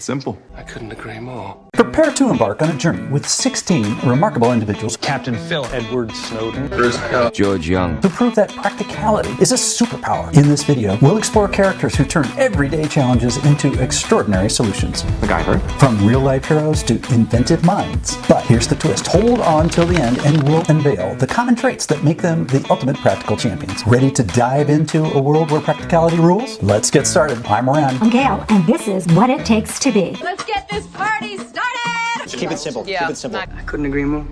simple. I couldn't agree more. Prepare to embark on a journey with 16 remarkable individuals. Captain Phil, Edward Snowden, George Jung. Who prove that practicality is a superpower. In this video, we'll explore characters who turn everyday challenges into extraordinary solutions. MacGyver. From real-life heroes to inventive minds. But here's the twist. Hold on till the end and we'll unveil the common traits that make them the ultimate practical champions. Ready to dive into a world where practicality rules? Let's get started. I'm Ren. I'm Gail, and this is What It Takes to Be. Let's get this party started! Keep it simple. Yeah. Keep it simple. I couldn't agree more.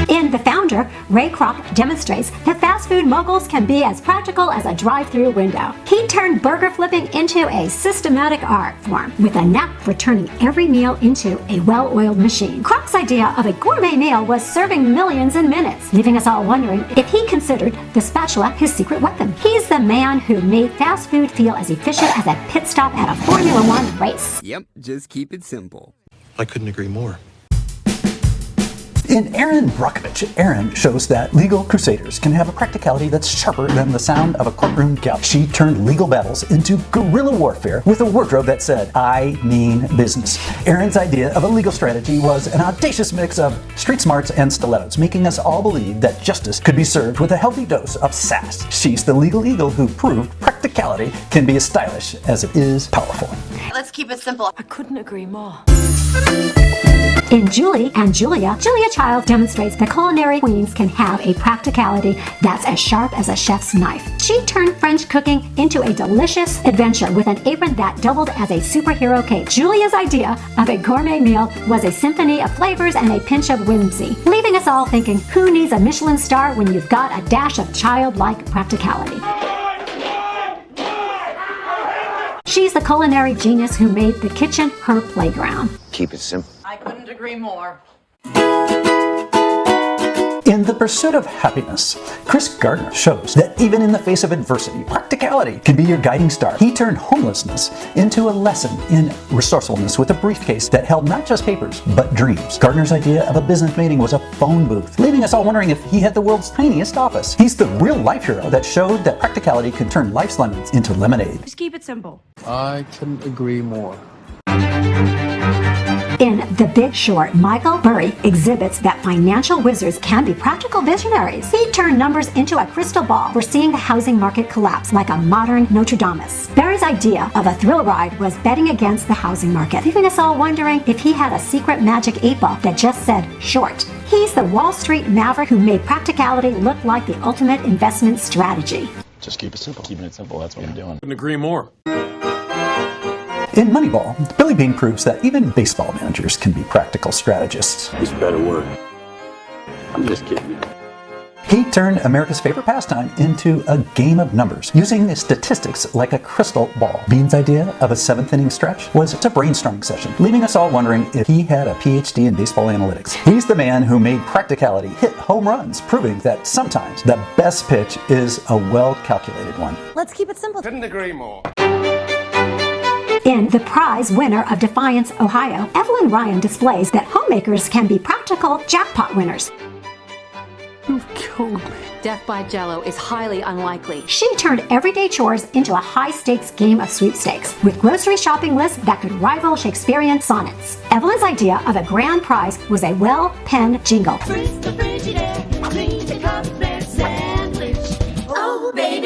In The Founder, Ray Kroc demonstrates that fast food moguls can be as practical as a drive-through window. He turned burger flipping into a systematic art form with a knack for turning every meal into a well-oiled machine. Kroc's idea of a gourmet meal was serving millions in minutes, leaving us all wondering if he considered the spatula his secret weapon. He's the man who made fast food feel as efficient as a pit stop at a Formula One race. Yep, just keep it simple. I couldn't agree more. In Erin Brockovich, Erin shows that legal crusaders can have a practicality that's sharper than the sound of a courtroom gavel. She turned legal battles into guerrilla warfare with a wardrobe that said, "I mean business." Erin's idea of a legal strategy was an audacious mix of street smarts and stilettos, making us all believe that justice could be served with a healthy dose of sass. She's the legal eagle who proved practicality can be as stylish as it is powerful. Let's keep it simple. I couldn't agree more. In Julie and Julia Child demonstrates that culinary queens can have a practicality that's as sharp as a chef's knife. She turned French cooking into a delicious adventure with an apron that doubled as a superhero cape. Julia's idea of a gourmet meal was a symphony of flavors and a pinch of whimsy, leaving us all thinking, who needs a Michelin star when you've got a dash of childlike practicality? She's the culinary genius who made the kitchen her playground. Keep it simple. I couldn't agree more. In The Pursuit of Happyness, Gardner shows that even in the face of adversity, practicality can be your guiding star. He turned homelessness into a lesson in resourcefulness with a briefcase that held not just papers, but dreams. Gardner's idea of a business meeting was a phone booth, leaving us all wondering if he had the world's tiniest office. He's the real-life hero that showed that practicality can turn life's lemons into lemonade. Just keep it simple. I couldn't agree more. In The Big Short, Michael Burry exhibits that financial wizards can be practical visionaries. He turned numbers into a crystal ball, foreseeing the housing market collapse like a modern Nostradamus. Burry's idea of a thrill ride was betting against the housing market, leaving us all wondering if he had a secret magic 8-ball that just said short. He's the Wall Street maverick who made practicality look like the ultimate investment strategy. Just keep it simple. Keeping it simple. That's what I'm doing. Couldn't agree more. In Moneyball, Billy Beane proves that even baseball managers can be practical strategists. This better work. I'm just kidding. He turned America's favorite pastime into a game of numbers, using the statistics like a crystal ball. Beane's idea of a 7th-inning stretch was a brainstorming session, leaving us all wondering if he had a PhD in baseball analytics. He's the man who made practicality hit home runs, proving that sometimes the best pitch is a well-calculated one. Let's keep it simple. Couldn't agree more. In The Prize Winner of Defiance, Ohio, Evelyn Ryan displays that homemakers can be practical jackpot winners. You've killed me. Death by Jello is highly unlikely. She turned everyday chores into a high-stakes game of sweepstakes, with grocery shopping lists that could rival Shakespearean sonnets. Evelyn's idea of a grand prize was a well-penned jingle,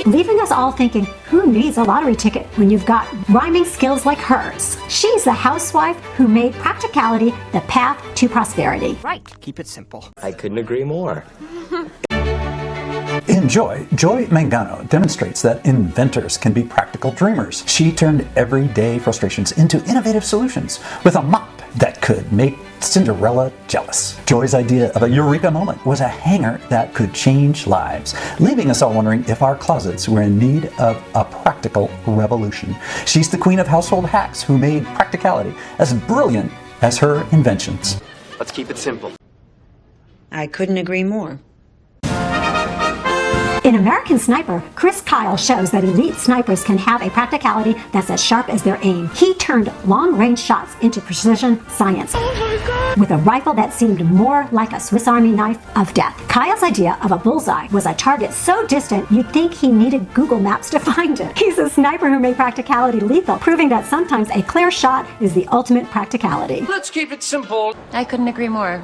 leaving us all thinking, who needs a lottery ticket when you've got rhyming skills like hers? She's the housewife who made practicality the path to prosperity. Right. Keep it simple. I couldn't agree more. In Joy Mangano demonstrates that inventors can be practical dreamers. She turned everyday frustrations into innovative solutions with a mop that could make Cinderella jealous. Joy's idea of a eureka moment was a hanger that could change lives, leaving us all wondering if our closets were in need of a practical revolution. She's the queen of household hacks who made practicality as brilliant as her inventions. Let's keep it simple. I couldn't agree more. In American Sniper, Chris Kyle shows that elite snipers can have a practicality that's as sharp as their aim. He turned long-range shots into precision science with a rifle that seemed more like a Swiss Army knife of death. Kyle's idea of a bullseye was a target so distant you'd think he needed Google Maps to find it. He's a sniper who made practicality lethal, proving that sometimes a clear shot is the ultimate practicality. Let's keep it simple. I couldn't agree more.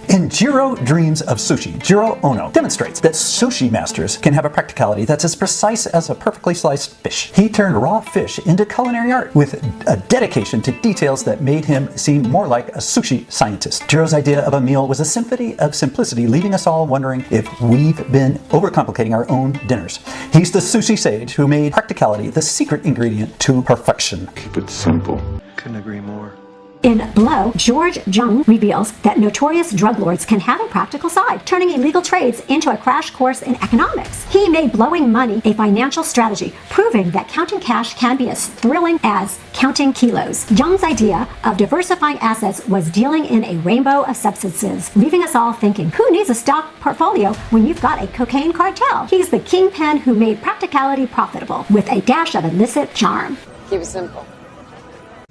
In Jiro Dreams of Sushi, Jiro Ono demonstrates that sushi masters can have a practicality that's as precise as a perfectly sliced fish. He turned raw fish into culinary art with a dedication to details that made him seem more like a sushi scientist. Jiro's idea of a meal was a symphony of simplicity, leaving us all wondering if we've been overcomplicating our own dinners. He's the sushi sage who made practicality the secret ingredient to perfection. Keep it simple. Couldn't agree more. In Blow, George Jung reveals that notorious drug lords can have a practical side, turning illegal trades into a crash course in economics. He made blowing money a financial strategy, proving that counting cash can be as thrilling as counting kilos. Jung's idea of diversifying assets was dealing in a rainbow of substances, leaving us all thinking, who needs a stock portfolio when you've got a cocaine cartel? He's the kingpin who made practicality profitable, with a dash of illicit charm. Keep it simple.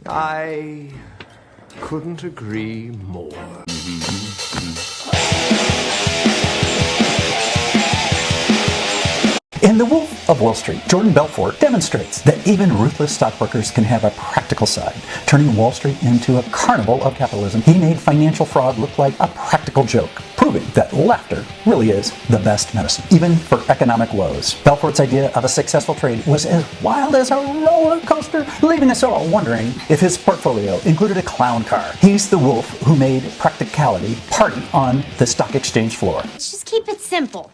I couldn't agree more. In The Wolf of Wall Street, Jordan Belfort demonstrates that even ruthless stockbrokers can have a practical side, turning Wall Street into a carnival of capitalism. He made financial fraud look like a practical joke, proving that laughter really is the best medicine, even for economic woes. Belfort's idea of a successful trade was as wild as a roller coaster, leaving us all wondering if his portfolio included a clown car. He's the wolf who made practicality party on the stock exchange floor. Let's just keep it simple.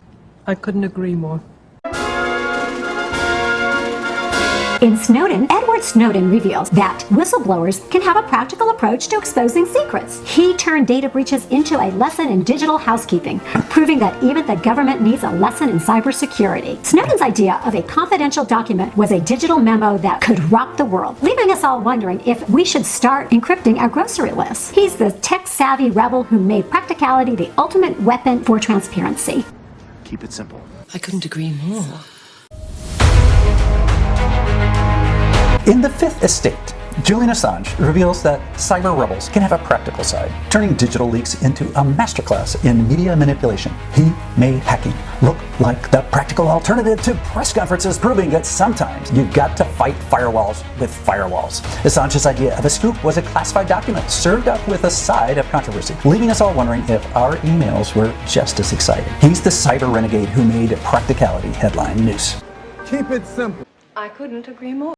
I couldn't agree more. In Snowden, Edward Snowden reveals that whistleblowers can have a practical approach to exposing secrets. He turned data breaches into a lesson in digital housekeeping, proving that even the government needs a lesson in cybersecurity. Snowden's idea of a confidential document was a digital memo that could rock the world, leaving us all wondering if we should start encrypting our grocery lists. He's the tech-savvy rebel who made practicality the ultimate weapon for transparency. Keep it simple. I couldn't agree more. In The Fifth Estate, Julian Assange reveals that cyber rebels can have a practical side, turning digital leaks into a masterclass in media manipulation. He made hacking look like the practical alternative to press conferences, proving that sometimes you've got to fight firewalls with firewalls. Assange's idea of a scoop was a classified document served up with a side of controversy, leaving us all wondering if our emails were just as exciting. He's the cyber renegade who made practicality headline news. Keep it simple. I couldn't agree more.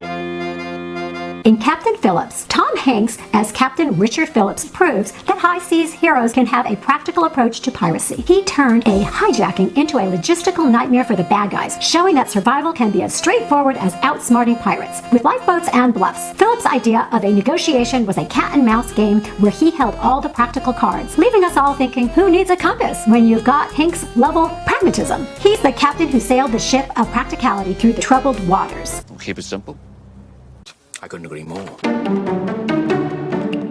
In Captain Phillips, Tom Hanks as Captain Richard Phillips proves that high seas heroes can have a practical approach to piracy. He turned a hijacking into a logistical nightmare for the bad guys, showing that survival can be as straightforward as outsmarting pirates, with lifeboats and bluffs. Phillips' idea of a negotiation was a cat and mouse game where he held all the practical cards, leaving us all thinking, who needs a compass when you've got Hanks' level pragmatism? He's the captain who sailed the ship of practicality through the troubled waters. Keep it simple. I couldn't agree more.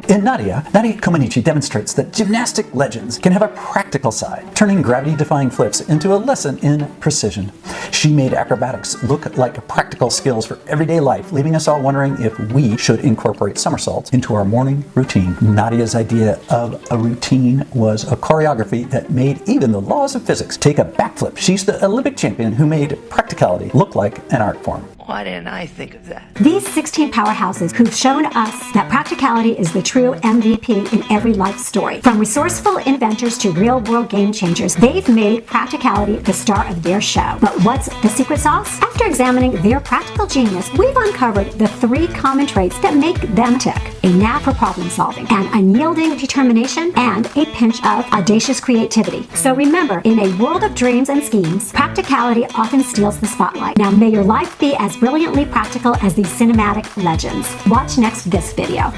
In Nadia Comăneci demonstrates that gymnastic legends can have a practical side, turning gravity-defying flips into a lesson in precision. She made acrobatics look like practical skills for everyday life, leaving us all wondering if we should incorporate somersaults into our morning routine. Nadia's idea of a routine was a choreography that made even the laws of physics take a backflip. She's the Olympic champion who made practicality look like an art form. Why didn't I think of that? These 16 powerhouses who've shown us that practicality is the true MVP in every life story. From resourceful inventors to real-world game changers, they've made practicality the star of their show. But what's the secret sauce? After examining their practical genius, we've uncovered the 3 common traits that make them tick: a knack for problem solving, an unyielding determination, and a pinch of audacious creativity. So remember, in a world of dreams and schemes, practicality often steals the spotlight. Now may your life be as brilliantly practical as these cinematic legends. Watch next this video.